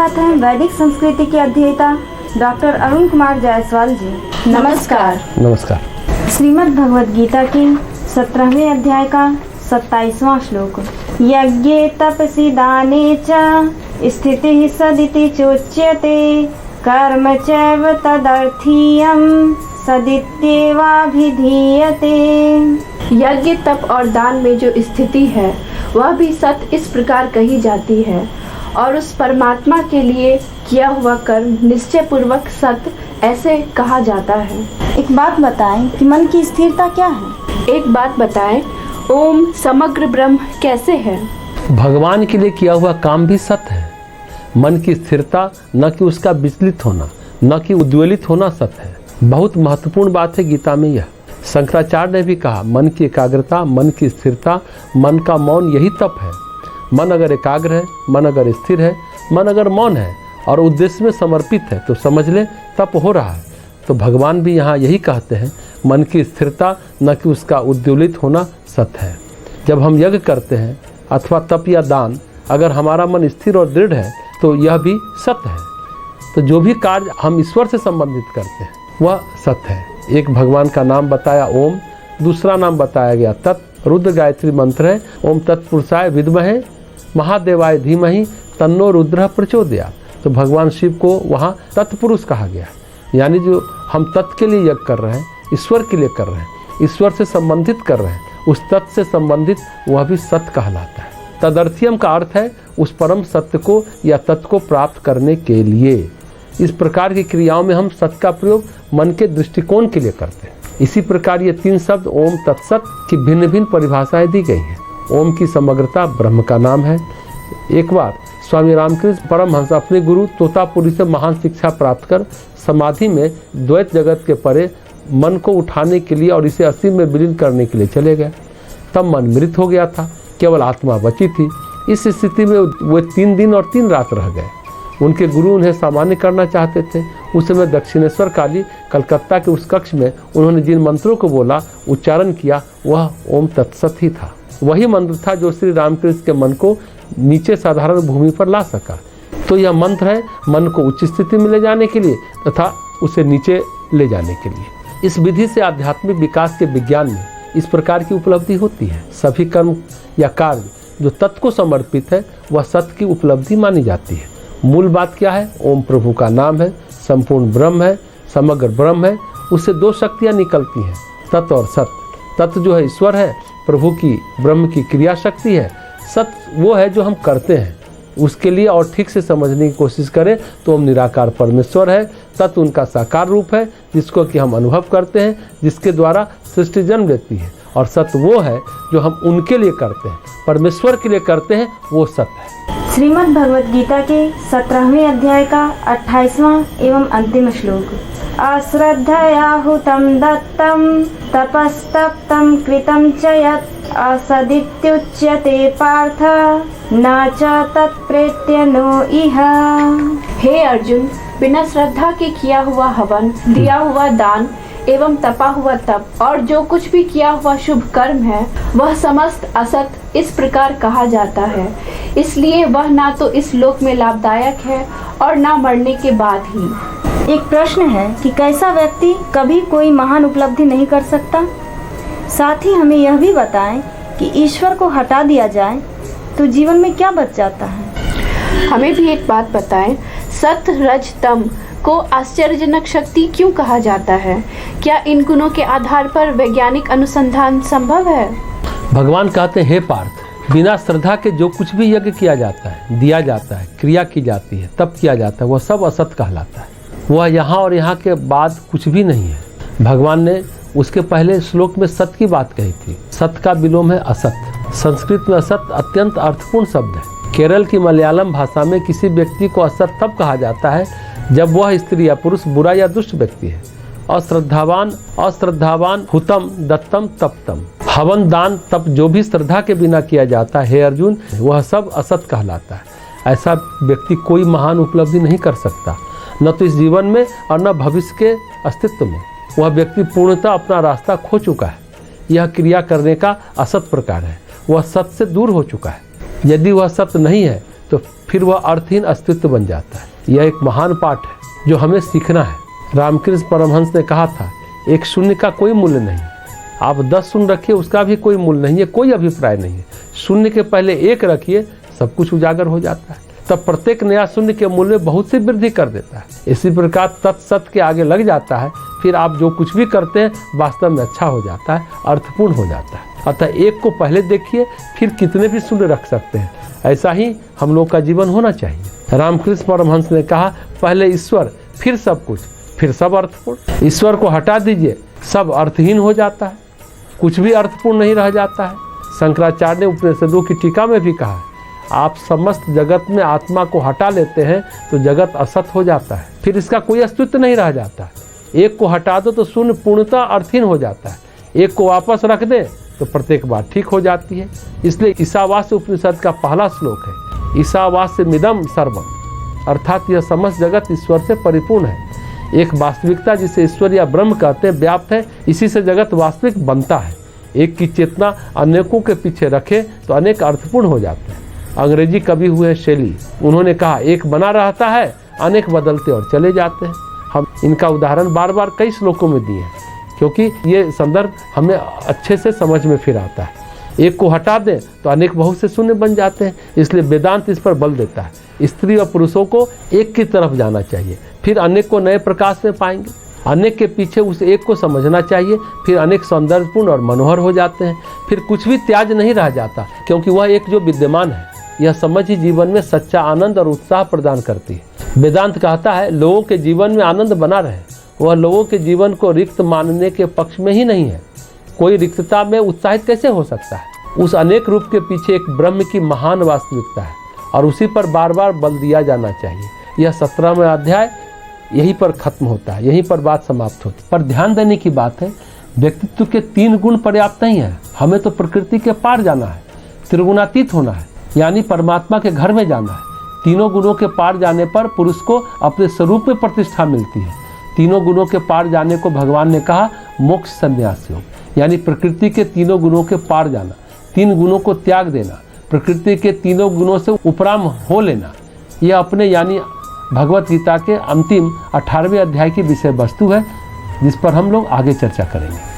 साथ हैं वैदिक संस्कृति के अध्येता डॉक्टर अरुण कुमार जायसवाल जी। नमस्कार। नमस्कार। श्रीमद् भगवद गीता के 17वें अध्याय का 27वां श्लोक। यज्ञे तपसि दाने च स्थितिः सदिति चोच्यते कर्म चैव तदर्थीयं सदित्येवाभिधीयते। यज्ञ तप और दान में जो स्थिति है वह भी सत इस प्रकार कही जाती है और उस परमात्मा के लिए किया हुआ कर्म निश्चय पूर्वक सत ऐसे कहा जाता है। एक बात बताएं कि मन की स्थिरता क्या है? एक बात बताएं, ओम समग्र ब्रह्म कैसे है? भगवान के लिए किया हुआ काम भी सत है। मन की स्थिरता न कि उसका विचलित होना, न कि उद्वेलित होना सत है। बहुत महत्वपूर्ण बात है गीता में यह। शंकराचार्य ने भी कहा, मन की एकाग्रता, मन की स्थिरता, मन का मौन यही तप है। मन अगर एकाग्र है, मन अगर स्थिर है, मन अगर मौन है और उद्देश्य में समर्पित है तो समझ ले तप हो रहा है। तो भगवान भी यहाँ यही कहते हैं, मन की स्थिरता न कि उसका उद्वेलित होना सत है। जब हम यज्ञ करते हैं अथवा तप या दान, अगर हमारा मन स्थिर और दृढ़ है तो यह भी सत्य है। तो जो भी कार्य हम ईश्वर से संबंधित करते हैं वह सत्य है। एक भगवान का नाम बताया ओम, दूसरा नाम बताया गया तत्। रुद्र गायत्री मंत्र है, ओम तत्पुरुषाय विद्महे महादेवाय धीमहि तन्नो रुद्र प्रचोदयात्। तो भगवान शिव को वहाँ तत्पुरुष कहा गया, यानी जो हम तत् के लिए यज्ञ कर रहे हैं, ईश्वर के लिए कर रहे हैं, ईश्वर से संबंधित कर रहे हैं, उस तत् से संबंधित वह भी सत्य कहलाता है। तदर्थीयम का अर्थ है उस परम सत्य को या तत्व को प्राप्त करने के लिए। इस प्रकार की क्रियाओं में हम सत्य का प्रयोग मन के दृष्टिकोण के लिए करते हैं। इसी प्रकार ये तीन शब्द ओम तत्सत की भिन्न भिन्न परिभाषाएं दी गई हैं। ओम की समग्रता ब्रह्म का नाम है। एक बार स्वामी रामकृष्ण परमहंस अपने गुरु तोतापुरी से महान शिक्षा प्राप्त कर समाधि में द्वैत जगत के परे मन को उठाने के लिए और इसे असीम में विलीन करने के लिए चले गए। तब मन मृत हो गया था, केवल आत्मा बची थी। इस स्थिति में वे 3 दिन और 3 रात रह गए। उनके गुरु उन्हें सामान्य करना चाहते थे। उस समय दक्षिणेश्वर काली कलकत्ता के उस कक्ष में उन्होंने जिन मंत्रों को बोला, उच्चारण किया, वह ओम तत्सत ही था। वही मंत्र था जो श्री रामकृष्ण के मन को नीचे साधारण भूमि पर ला सका। तो यह मंत्र है मन को उच्च स्थिति में ले जाने के लिए तथा उसे नीचे ले जाने के लिए। इस विधि से आध्यात्मिक विकास के विज्ञान में इस प्रकार की उपलब्धि होती है। सभी कर्म या कार्य जो तत्व को समर्पित है वह सत्य की उपलब्धि मानी जाती है। मूल बात क्या है? ओम प्रभु का नाम है, संपूर्ण ब्रह्म है, समग्र ब्रह्म है। उससे 2 शक्तियाँ निकलती हैं, तत्व और सत्य। तत्व जो है ईश्वर है, प्रभु की ब्रह्म की क्रिया शक्ति है। सत्य वो है जो हम करते हैं। उसके लिए और ठीक से समझने की कोशिश करें तो हम निराकार परमेश्वर है। तत्व उनका साकार रूप है जिसको कि हम अनुभव करते हैं, जिसके द्वारा सृष्टि जन्म लेती है। और सत्य वो है जो हम उनके लिए करते हैं, परमेश्वर के लिए करते हैं, वो सत्य है। श्रीमद् भगवद गीता के 17वें अध्याय का 28वां एवं अंतिम श्लोक। अश्रद्धया हुतं दत्तं तपस्तप्तं कृतं च यत् असदित्युच्यते पार्थ न च तत्प्रेत्य नो इह। हे अर्जुन, बिना श्रद्धा के किया हुआ हवन, दिया हुआ दान एवं तपा हुआ तप और जो कुछ भी किया हुआ शुभ कर्म है वह समस्त असत इस प्रकार कहा जाता है। इसलिए वह ना तो इस लोक में लाभदायक है और ना मरने के बाद ही। एक प्रश्न है कि कैसा व्यक्ति कभी कोई महान उपलब्धि नहीं कर सकता? साथ ही हमें यह भी बताएं कि ईश्वर को हटा दिया जाए तो जीवन में क्या बच जाता है? हमें भी एक बात बताएं, सत रज तम को आश्चर्यजनक शक्ति क्यों कहा जाता है? क्या इन गुणों के आधार पर वैज्ञानिक अनुसंधान संभव है? भगवान कहते हैं, हे पार्थ, बिना श्रद्धा के जो कुछ भी यज्ञ किया जाता है, दिया जाता है, क्रिया की जाती है, तप किया जाता है, वह सब असत कहलाता है। वह यहाँ और यहाँ के बाद कुछ भी नहीं है। भगवान ने उसके पहले श्लोक में सत्य की बात कही थी। सत्य का विलोम है असत। संस्कृत में असत अत्यंत अर्थपूर्ण शब्द है। केरल की मलयालम भाषा में किसी व्यक्ति को असत तब कहा जाता है जब वह स्त्री या पुरुष बुरा या दुष्ट व्यक्ति है। अश्रद्धावान हुतम दत्तम तप्तम। हवन दान तप जो भी श्रद्धा के बिना किया जाता है, हे अर्जुन, वह सब असत कहलाता है। ऐसा व्यक्ति कोई महान उपलब्धि नहीं कर सकता, न तो इस जीवन में और न भविष्य के अस्तित्व में। वह व्यक्ति पूर्णतः अपना रास्ता खो चुका है। यह क्रिया करने का असत प्रकार है। वह सत्य से दूर हो चुका है। यदि वह सत्य नहीं है तो फिर वह अर्थहीन अस्तित्व बन जाता है। यह एक महान पाठ है जो हमें सीखना है। रामकृष्ण परमहंस ने कहा था, एक शून्य का कोई मूल्य नहीं। आप 10 शून्य रखिए, उसका भी कोई मूल्य नहीं है, कोई अभिप्राय नहीं है। शून्य के पहले 1 रखिए, सब कुछ उजागर हो जाता है। तब प्रत्येक नया शून्य के मूल्य में बहुत सी वृद्धि कर देता है। इसी प्रकार तत्सत के आगे लग जाता है, फिर आप जो कुछ भी करते हैं वास्तव में अच्छा हो जाता है, अर्थपूर्ण हो जाता है। अतः 1 को पहले देखिए, फिर कितने भी शून्य रख सकते हैं। ऐसा ही हम लोग का जीवन होना चाहिए। रामकृष्ण परमहंस ने कहा, पहले ईश्वर, फिर सब कुछ, फिर सब अर्थपूर्ण। ईश्वर को हटा दीजिए, सब अर्थहीन हो जाता है, कुछ भी अर्थपूर्ण नहीं रह जाता है। शंकराचार्य ने उपनिषदों की टीका में भी कहा है, आप समस्त जगत में आत्मा को हटा लेते हैं तो जगत असत हो जाता है, फिर इसका कोई अस्तित्व नहीं रह जाता है। 1 को हटा दो तो शून्य पूर्णतः अर्थहीन हो जाता है। 1 को वापस रख दे तो प्रत्येक बात ठीक हो जाती है। इसलिए ईशावास्य उपनिषद का पहला श्लोक है, ईशावास्य मिदम सर्वम, अर्थात यह समस्त जगत ईश्वर से परिपूर्ण है। एक वास्तविकता जिसे ईश्वर या ब्रह्म कहते हैं व्याप्त है, इसी से जगत वास्तविक बनता है। एक की चेतना अनेकों के पीछे रखे तो अनेक अर्थपूर्ण हो जाते हैं। अंग्रेजी कवि हुए शेली, उन्होंने कहा, एक बना रहता है, अनेक बदलते और चले जाते हैं। हम इनका उदाहरण बार बार कई श्लोकों में दिए हैं, क्योंकि ये संदर्भ हमें अच्छे से समझ में फिर आता है। 1 को हटा दें तो अनेक बहुत से शून्य बन जाते हैं। इसलिए वेदांत इस पर बल देता है। स्त्री और पुरुषों को एक की तरफ जाना चाहिए, फिर अनेक को नए प्रकाश में पाएंगे। अनेक के पीछे उस एक को समझना चाहिए, फिर अनेक सौंदर्यपूर्ण और मनोहर हो जाते हैं। फिर कुछ भी त्याज नहीं रह जाता, क्योंकि वह एक जो विद्यमान है। यह समझ ही जीवन में सच्चा आनंद और उत्साह प्रदान करती है। वेदांत कहता है, लोगों के जीवन में आनंद बना रहे, वह लोगों के जीवन को रिक्त मानने के पक्ष में ही नहीं है। कोई रिक्तता में उत्साहित कैसे हो सकता है? उस अनेक रूप के पीछे एक ब्रह्म की महान वास्तविकता है और उसी पर बार बार बल दिया जाना चाहिए। यह 17वां अध्याय यहीं पर खत्म होता है, यहीं पर बात समाप्त होती है। पर ध्यान देने की बात है, व्यक्तित्व के 3 गुण पर्याप्त नहीं है। हमें तो प्रकृति के पार जाना है, त्रिगुणातीत होना है, यानी परमात्मा के घर में जाना है। तीनों गुणों के पार जाने पर पुरुष को अपने स्वरूप में प्रतिष्ठा मिलती है। तीनों गुणों के पार जाने को भगवान ने कहा मोक्ष संन्यास योग, यानी प्रकृति के तीनों गुणों के पार जाना, 3 गुणों को त्याग देना, प्रकृति के तीनों गुणों से उपराम हो लेना। यह अपने यानी भगवत गीता के अंतिम 18वें अध्याय की विषय वस्तु है, जिस पर हम लोग आगे चर्चा करेंगे।